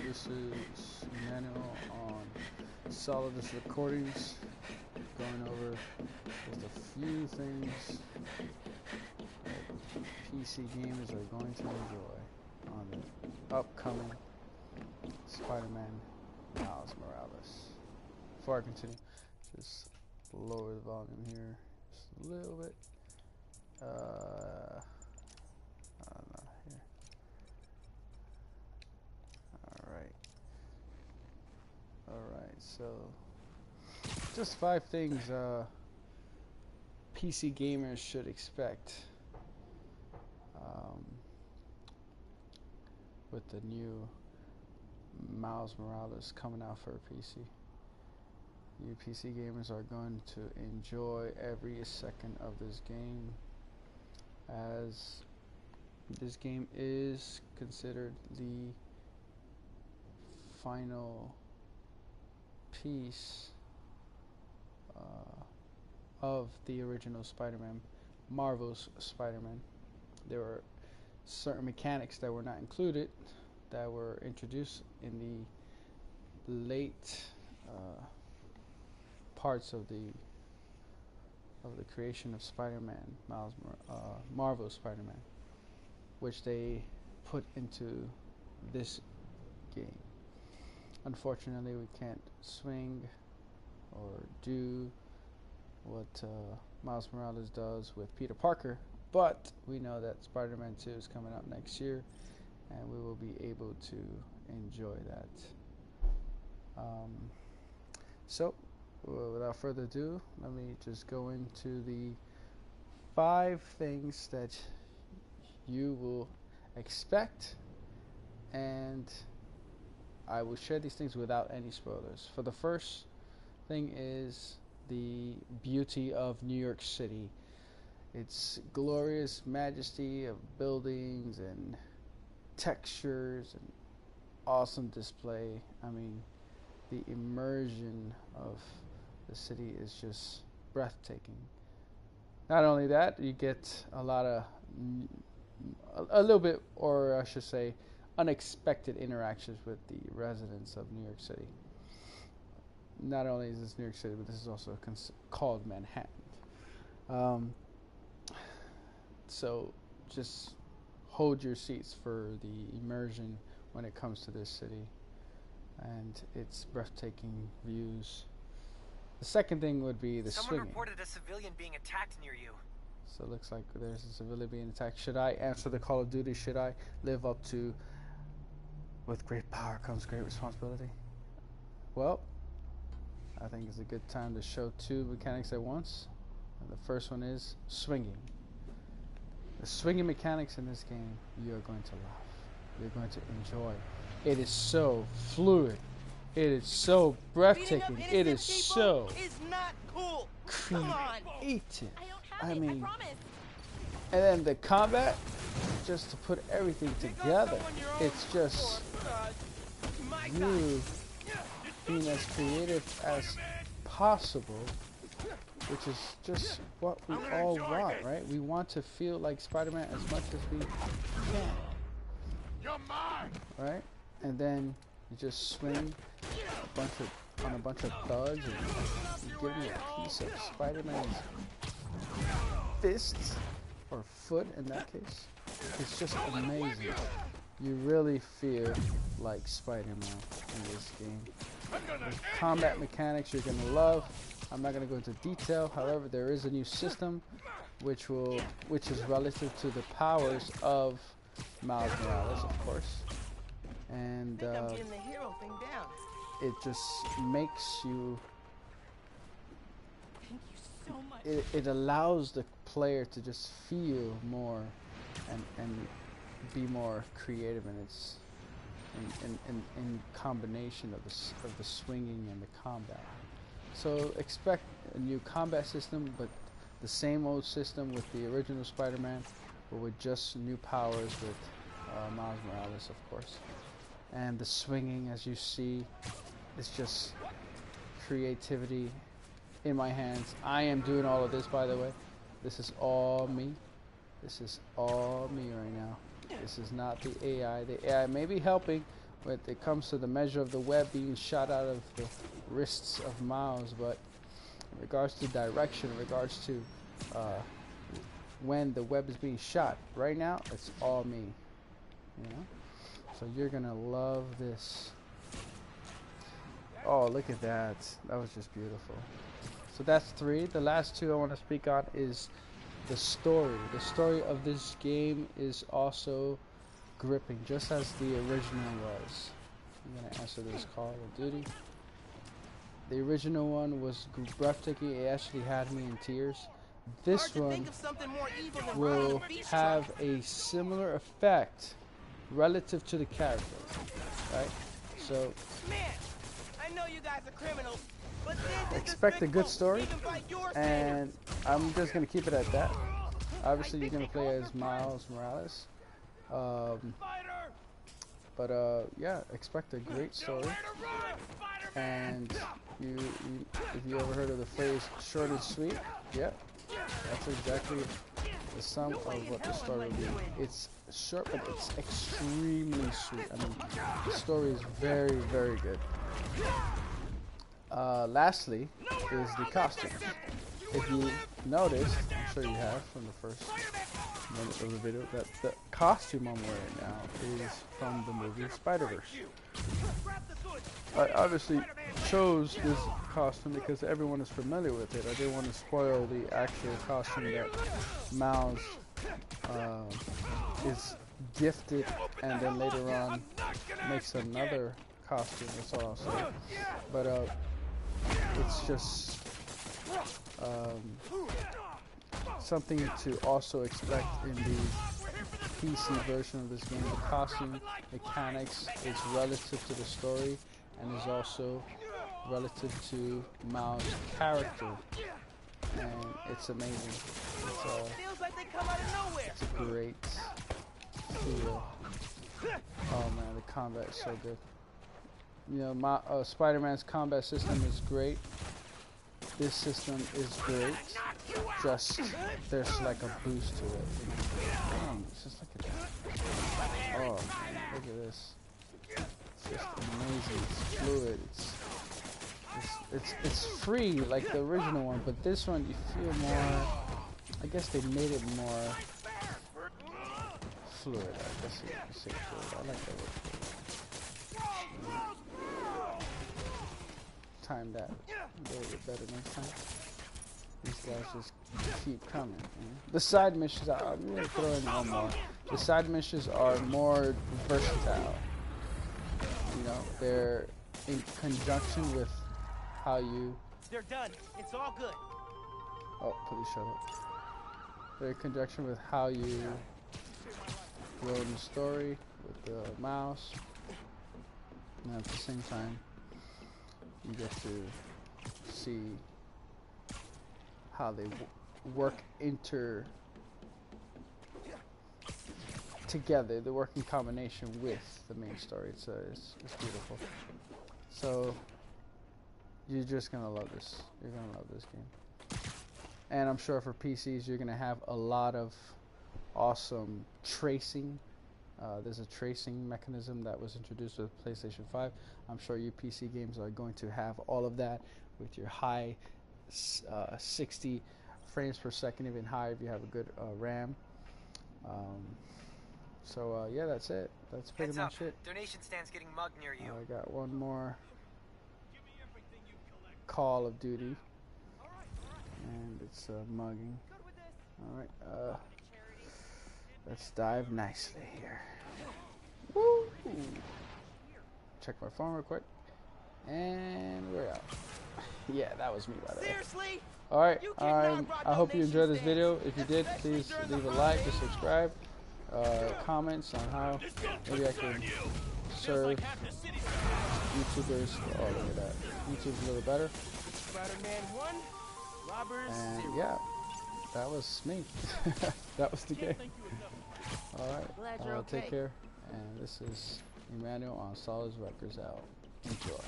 This is manual on Solidus recordings, going over just a few things that PC gamers are going to enjoy on the upcoming Spider-Man Miles Morales. Before I continue, just lower the volume here just a little bit. Not here. Alright, so just 5 things PC gamers should expect with the new Miles Morales coming out for a PC. You PC gamers are going to enjoy every second of this game, as this game is considered the final piece of the original Spider-Man, Marvel's Spider-Man. There were certain mechanics that were not included, that were introduced in the late parts of the creation of Spider-Man, Marvel's Spider-Man, which they put into this game. Unfortunately, we can't swing or do what Miles Morales does with Peter Parker, but we know that Spider-Man 2 is coming out next year, and we will be able to enjoy that. So, without further ado, let me just go into the 5 things that you will expect, and I will share these things without any spoilers. For the first thing is the beauty of New York City. Its glorious majesty of buildings and textures and awesome display. I mean, the immersion of the city is just breathtaking. Not only that, you get a little bit, or I should say, unexpected interactions with the residents of New York City. Not only is this New York City, but this is also called Manhattan. So just hold your seats for the immersion when it comes to this city and its breathtaking views. The second thing would be the swinging. Someone reported a civilian being attacked near you. So it looks like there's a civilian being attacked. Should I answer the call of duty? Should I live up to "with great power comes great responsibility"? Well, I think it's a good time to show 2 mechanics at once. And the first one is swinging. The swinging mechanics in this game, you are going to love. You're going to enjoy. It is so fluid. It is so breathtaking. It is so not cool. creative. I mean, I promise. And then the combat, just to put everything together, it's just you being as creative as possible, which is just what we all want, right? We want to feel like Spider-Man as much as we can. You're mine. Right? And then you just swing on a bunch of thugs, and you give me a piece of Spider-Man's fist, or foot in that case. It's just amazing. You really feel like Spider-Man in this game. The combat mechanics you're going to love. I'm not going to go into detail. However, there is a new system which is relative to the powers of Miles Morales, of course. And I'm getting the hero thing down. it just makes you... Thank you so much. It allows the player to just feel more and be more creative in its in combination of the swinging and the combat. So expect a new combat system, but the same old system with the original Spider-Man, but with just new powers with Miles Morales, of course. And the swinging, as you see, is just creativity in my hands. I am doing all of this, by the way. This is all me. This is all me right now. This is not the AI. The AI may be helping, when it comes to the measure of the web being shot out of the wrists of Miles, but in regards to direction, in regards to when the web is being shot, right now it's all me, you know. So you're gonna love this. Oh, look at that. That was just beautiful. So that's 3. The last 2 I want to speak on is the story. The story of this game is also gripping, just as the original was. I'm going to answer this Call of Duty. The original one was breathtaking. It actually had me in tears. This one will have a similar effect relative to the character, right? So I know you guys are criminals, but expect a good story, and I'm just gonna keep it at that. Obviously, you're gonna play as Miles Morales, but yeah, expect a great story. And if you ever heard of the phrase "short and sweet," yeah, that's exactly the sum of what the story will be. It's short, but it's extremely sweet. I mean, the story is very, very good. Lastly is the costume. If you noticed, I'm sure you have from the first minute of the video, that the costume I'm wearing now is from the movie Spider-Verse. I obviously chose this costume because everyone is familiar with it. I didn't want to spoil the actual costume that Miles is gifted and then later on makes another costume. That's all I'll say. But it's just something to also expect in the PC version of this game. The costume mechanics is relative to the story and is also relative to Miles' character, and it's amazing. It's a great feel. Oh man, the combat is so good. You know, Spider-Man's combat system is great. This system is great. Just there's like a boost to it. Damn, just look at that. Oh, look at this. It's just amazing. It's fluid. It's free like the original one, but this one you feel more. I guess they made it more fluid. I guess you could say fluid. I like that word. Time that a little bit better next time. These guys just keep coming. You know? The side missions, I'm going to throw in one more. The side missions are more versatile. You know, they're in conjunction with how you... They're done. It's all good. Oh, please shut up. They're in conjunction with how you grow in the story with the mouse. And at the same time, you get to see how they work together. They work in combination with the main story. It's beautiful. So you're just gonna love this. You're gonna love this game. And I'm sure for PCs, you're gonna have a lot of awesome tracing. There's a tracing mechanism that was introduced with PlayStation 5. I'm sure your PC games are going to have all of that with your high 60 frames per second, even higher if you have a good RAM. Yeah, that's it. That's pretty much it. Donation stand's getting mugged near you. I got one more Call of Duty, and it's mugging. All right. Let's dive nicely here. Woo! Check my phone real quick. And we're out. Yeah, that was me, by the way. Seriously? Alright, I hope you enjoyed this video. If you did, please leave a like and subscribe. Comments on how maybe I can serve YouTubers. Oh, look at that. YouTube's a little better. Spider-Man 1, robbers And 0. yeah, that was me. That was the game. Alright, take care. And this is Emmanuel on Solid Records out. Enjoy.